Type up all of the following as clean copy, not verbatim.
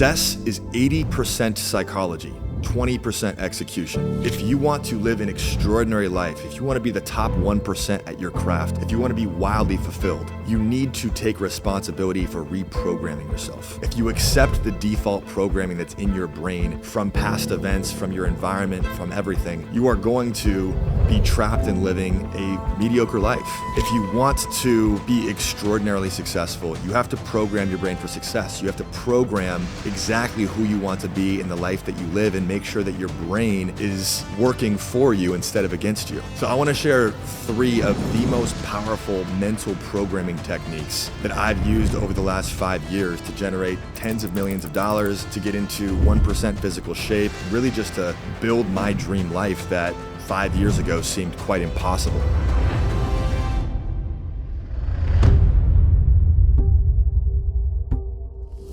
Success is 80% psychology, 20% execution. If you want to live an extraordinary life, if you want to be the top 1% at your craft, if you want to be wildly fulfilled, you need to take responsibility for reprogramming yourself. If you accept the default programming that's in your brain from past events, from your environment, from everything, you are going to be trapped in living a mediocre life. If you want to be extraordinarily successful, you have to program your brain for success. You have to program exactly who you want to be in the life that you live and make sure that your brain is working for you instead of against you. So I want to share 3 of the most powerful mental programming techniques that I've used over the last 5 years to generate tens of millions of dollars, to get into 1% physical shape, really just to build my dream life that 5 years ago seemed quite impossible.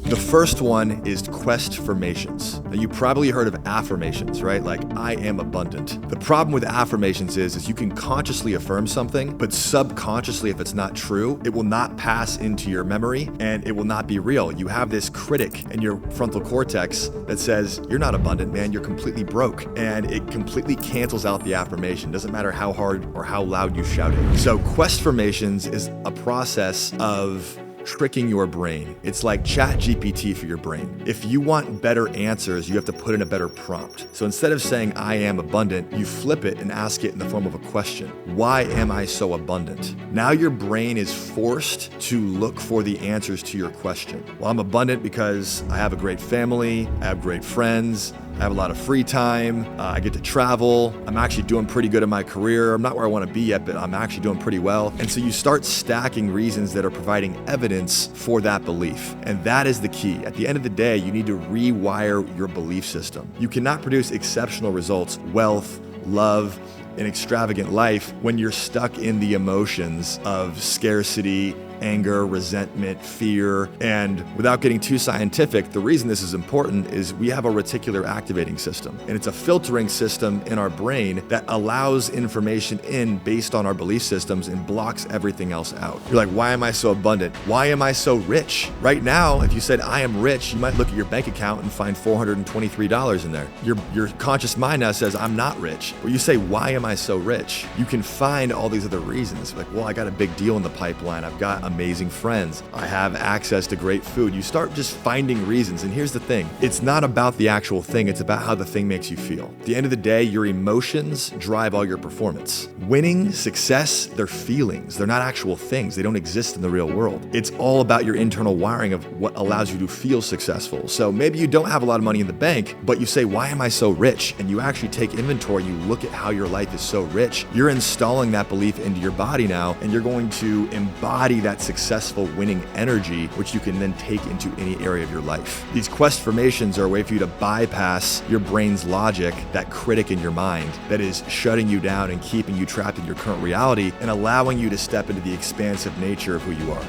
The first one is quest formations. Now, you probably heard of affirmations, right? Like, I am abundant. The problem with affirmations is you can consciously affirm something, but subconsciously, if it's not true, it will not pass into your memory and it will not be real. You have this critic in your frontal cortex that says, you're not abundant, man, you're completely broke. And it completely cancels out the affirmation. Doesn't matter how hard or how loud you shout it. So quest formations is a process of tricking your brain. It's like ChatGPT for your brain. If you want better answers, you have to put in a better prompt. So instead of saying, I am abundant, you flip it and ask it in the form of a question. Why am I so abundant? Now your brain is forced to look for the answers to your question. Well, I'm abundant because I have a great family, I have great friends, I have a lot of free time, I get to travel, I'm actually doing pretty good in my career. I'm not where I want to be yet, but I'm actually doing pretty well. And so you start stacking reasons that are providing evidence for that belief. And that is the key. At the end of the day, you need to rewire your belief system. You cannot produce exceptional results, wealth, love, an extravagant life when you're stuck in the emotions of scarcity, anger, resentment, fear. And without getting too scientific, the reason this is important is we have a reticular activating system. And it's a filtering system in our brain that allows information in based on our belief systems and blocks everything else out. You're like, why am I so abundant? Why am I so rich? Right now, if you said, I am rich, you might look at your bank account and find $423 in there. Your conscious mind now says, I'm not rich. But you say, why am I so rich? You can find all these other reasons. Like, well, I got a big deal in the pipeline. I've got amazing friends. I have access to great food. You start just finding reasons. And here's the thing. It's not about the actual thing. It's about how the thing makes you feel. At the end of the day, your emotions drive all your performance. Winning, success, they're feelings. They're not actual things. They don't exist in the real world. It's all about your internal wiring of what allows you to feel successful. So maybe you don't have a lot of money in the bank, but you say, why am I so rich? And you actually take inventory, you look at how your life is so rich. You're installing that belief into your body now, and you're going to embody that successful winning energy, which you can then take into any area of your life. These quest formations are a way for you to bypass your brain's logic, that critic in your mind that is shutting you down and keeping you trapped in your current reality and allowing you to step into the expansive nature of who you are.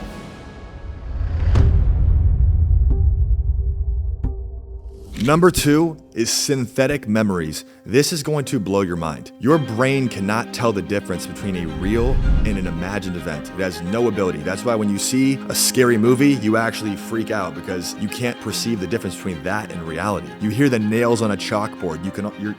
Number 2 is synthetic memories. This is going to blow your mind. Your brain cannot tell the difference between a real and an imagined event. It has no ability. That's why when you see a scary movie, you actually freak out because you can't perceive the difference between that and reality. You hear the nails on a chalkboard.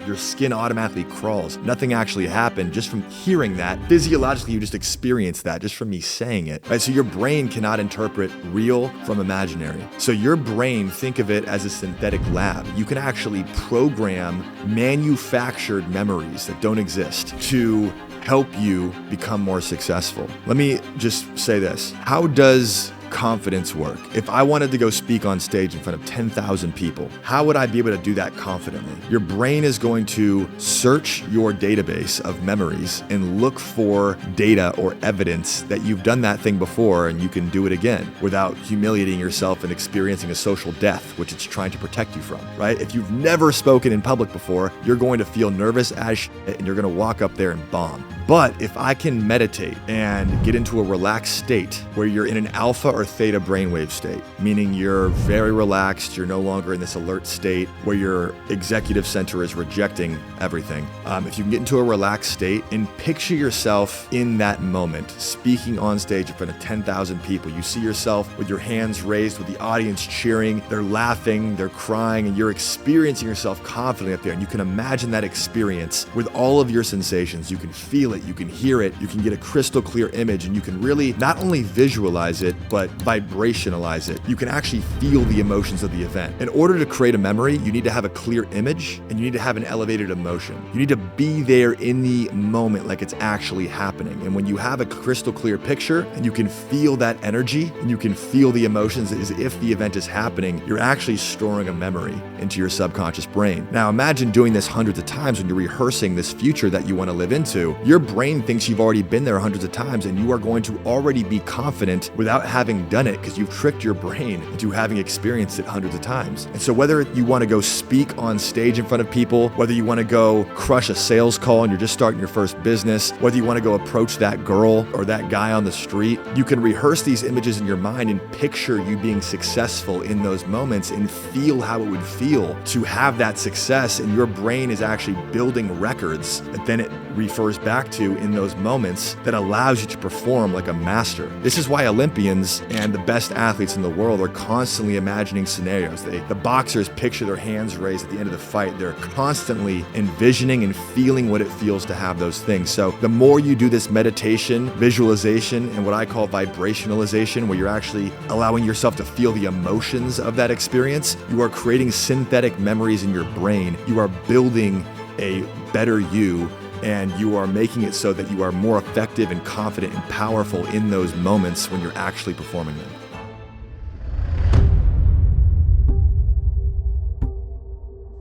Your skin automatically crawls. Nothing actually happened just from hearing that. Physiologically, you just experience that just from me saying it. Right? So your brain cannot interpret real from imaginary. So your brain, think of it as a synthetic lab. You can actually program manufactured memories that don't exist to help you become more successful. Let me just say this. How does confidence work? If I wanted to go speak on stage in front of 10,000 people, how would I be able to do that confidently? Your brain is going to search your database of memories and look for data or evidence that you've done that thing before and you can do it again without humiliating yourself and experiencing a social death, which it's trying to protect you from, right? If you've never spoken in public before, you're going to feel nervous as shit and you're going to walk up there and bomb. But if I can meditate and get into a relaxed state where you're in an alpha or theta brainwave state, meaning you're very relaxed, you're no longer in this alert state where your executive center is rejecting everything. If you can get into a relaxed state and picture yourself in that moment, speaking on stage in front of 10,000 people, you see yourself with your hands raised, with the audience cheering, they're laughing, they're crying, and you're experiencing yourself confidently up there. And you can imagine that experience with all of your sensations. You can feel it, you can hear it, you can get a crystal clear image, and you can really not only visualize it, but vibrationalize it. You can actually feel the emotions of the event. In order to create a memory, you need to have a clear image and you need to have an elevated emotion. You need to be there in the moment like it's actually happening. And when you have a crystal clear picture and you can feel that energy and you can feel the emotions as if the event is happening, you're actually storing a memory into your subconscious brain. Now imagine doing this hundreds of times when you're rehearsing this future that you want to live into. Your brain thinks you've already been there hundreds of times and you are going to already be confident without having done it because you've tricked your brain into having experienced it hundreds of times. And so whether you want to go speak on stage in front of people, whether you want to go crush a sales call and you're just starting your first business, whether you want to go approach that girl or that guy on the street, you can rehearse these images in your mind and picture you being successful in those moments and feel how it would feel to have that success. And your brain is actually building records that then it refers back to in those moments that allows you to perform like a master. This is why Olympians and the best athletes in the world are constantly imagining scenarios. The boxers picture their hands raised at the end of the fight. They're constantly envisioning and feeling what it feels to have those things. So the more you do this meditation, visualization, and what I call vibrationalization, where you're actually allowing yourself to feel the emotions of that experience, you are creating synthetic memories in your brain. You are building a better you, and you are making it so that you are more effective and confident and powerful in those moments when you're actually performing them.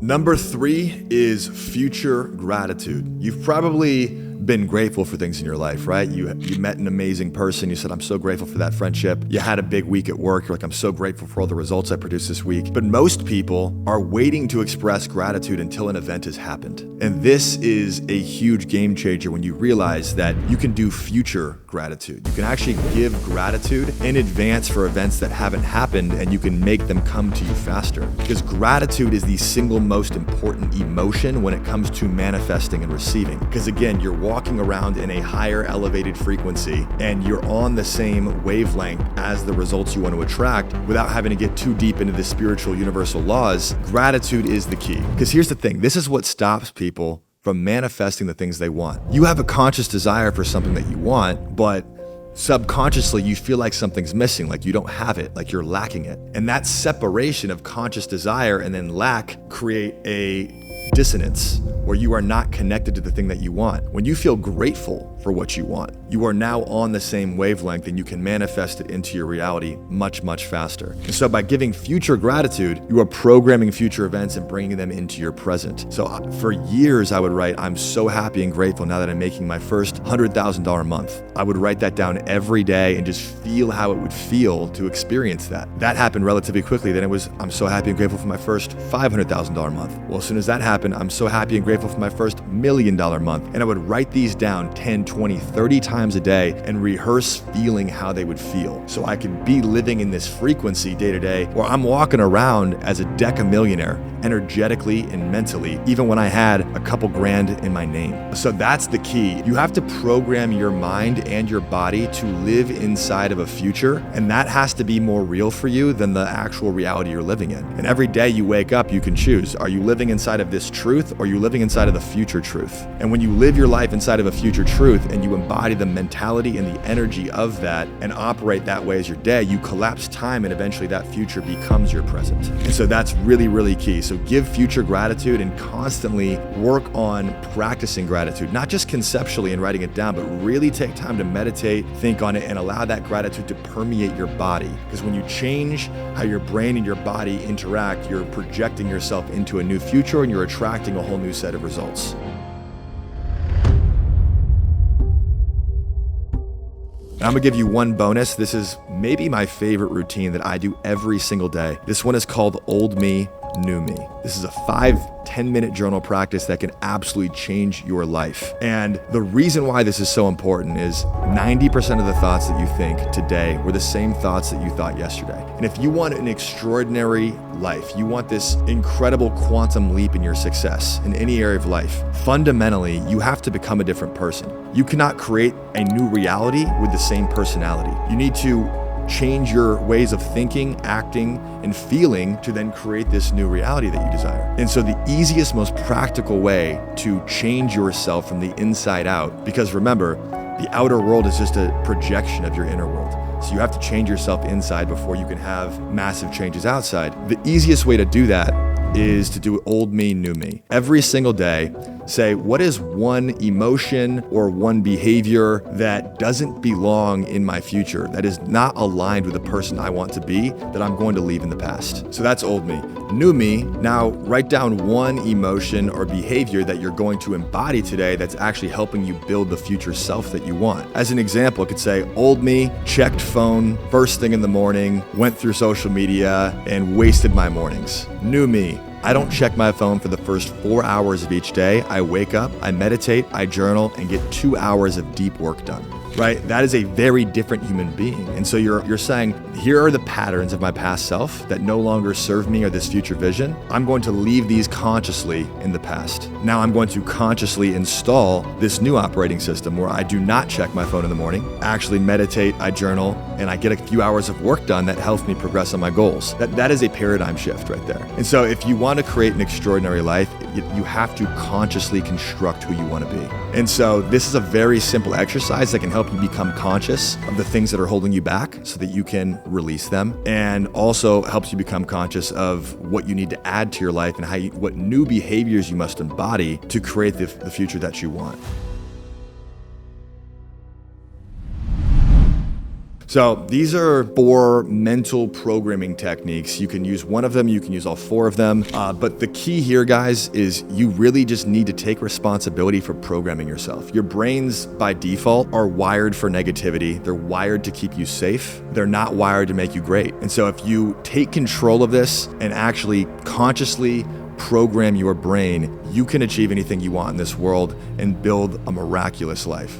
Number 3 is future gratitude. You've probably been grateful for things in your life, right? You met an amazing person. You said, I'm so grateful for that friendship. You had a big week at work. You're like, I'm so grateful for all the results I produced this week. But most people are waiting to express gratitude until an event has happened. And this is a huge game changer when you realize that you can do future gratitude. You can actually give gratitude in advance for events that haven't happened, and you can make them come to you faster. Because gratitude is the single most important emotion when it comes to manifesting and receiving. Because again, you're walking around in a higher elevated frequency and you're on the same wavelength as the results you want to attract without having to get too deep into the spiritual universal laws. Gratitude is the key. Because here's the thing, this is what stops people from manifesting the things they want. You have a conscious desire for something that you want, but subconsciously you feel like something's missing, like you don't have it, like you're lacking it. And that separation of conscious desire and then lack create a dissonance where you are not connected to the thing that you want. When you feel grateful for what you want, you are now on the same wavelength and you can manifest it into your reality much, much faster. And so by giving future gratitude, you are programming future events and bringing them into your present. So for years, I would write, I'm so happy and grateful now that I'm making my first $100,000 a month. I would write that down every day and just feel how it would feel to experience that. That happened relatively quickly. Then it was, I'm so happy and grateful for my first $500,000 a month. Well, as soon as that happened, I'm so happy and grateful for my first $1 million month. And I would write these down 10, 20, 30 times a day and rehearse feeling how they would feel. So I could be living in this frequency day to day where I'm walking around as a decamillionaire energetically and mentally, even when I had a couple grand in my name. So that's the key. You have to program your mind and your body to live inside of a future. And that has to be more real for you than the actual reality you're living in. And every day you wake up, you can choose. Are you living inside of this truth or are you living inside of the future truth? And when you live your life inside of a future truth and you embody the mentality and the energy of that and operate that way as your day, you collapse time and eventually that future becomes your present. And so that's really, really key. So give future gratitude and constantly work on practicing gratitude, not just conceptually and writing it down, but really take time to meditate, think on it, and allow that gratitude to permeate your body. Because when you change how your brain and your body interact, you're projecting yourself into a new future and you're attracting a whole new set of results. I'm gonna give you one bonus. This is maybe my favorite routine that I do every single day. This one is called Old Me, New Me. This is a 5-10-minute journal practice that can absolutely change your life. And the reason why this is so important is 90% of the thoughts that you think today were the same thoughts that you thought yesterday. And if you want an extraordinary life, you want this incredible quantum leap in your success in any area of life, fundamentally, you have to become a different person. You cannot create a new reality with the same personality. You need to change your ways of thinking, acting, and feeling to then create this new reality that you desire. And so the easiest, most practical way to change yourself from the inside out, because remember, the outer world is just a projection of your inner world. So you have to change yourself inside before you can have massive changes outside. The easiest way to do that is to do old me, new me. Every single day, say, what is one emotion or one behavior that doesn't belong in my future, that is not aligned with the person I want to be, that I'm going to leave in the past? So that's old me. New me, now write down one emotion or behavior that you're going to embody today that's actually helping you build the future self that you want. As an example, I could say, old me, checked phone first thing in the morning, went through social media, and wasted my mornings. New me, I don't check my phone for the first 4 hours of each day. I wake up, I meditate, I journal, and get 2 hours of deep work done. Right? That is a very different human being. And so you're saying, here are the patterns of my past self that no longer serve me or this future vision. I'm going to leave these consciously in the past. Now I'm going to consciously install this new operating system where I do not check my phone in the morning, actually meditate, I journal, and I get a few hours of work done that helps me progress on my goals. That is a paradigm shift right there. And so if you want to create an extraordinary life, you have to consciously construct who you want to be. And so this is a very simple exercise that can help you become conscious of the things that are holding you back so that you can release them, and also helps you become conscious of what you need to add to your life and what new behaviors you must embody to create the future that you want. So these are 4 mental programming techniques. You can use one of them, you can use all 4 of them. But the key here, guys, is you really just need to take responsibility for programming yourself. Your brains, by default, are wired for negativity. They're wired to keep you safe. They're not wired to make you great. And so if you take control of this and actually consciously program your brain, you can achieve anything you want in this world and build a miraculous life.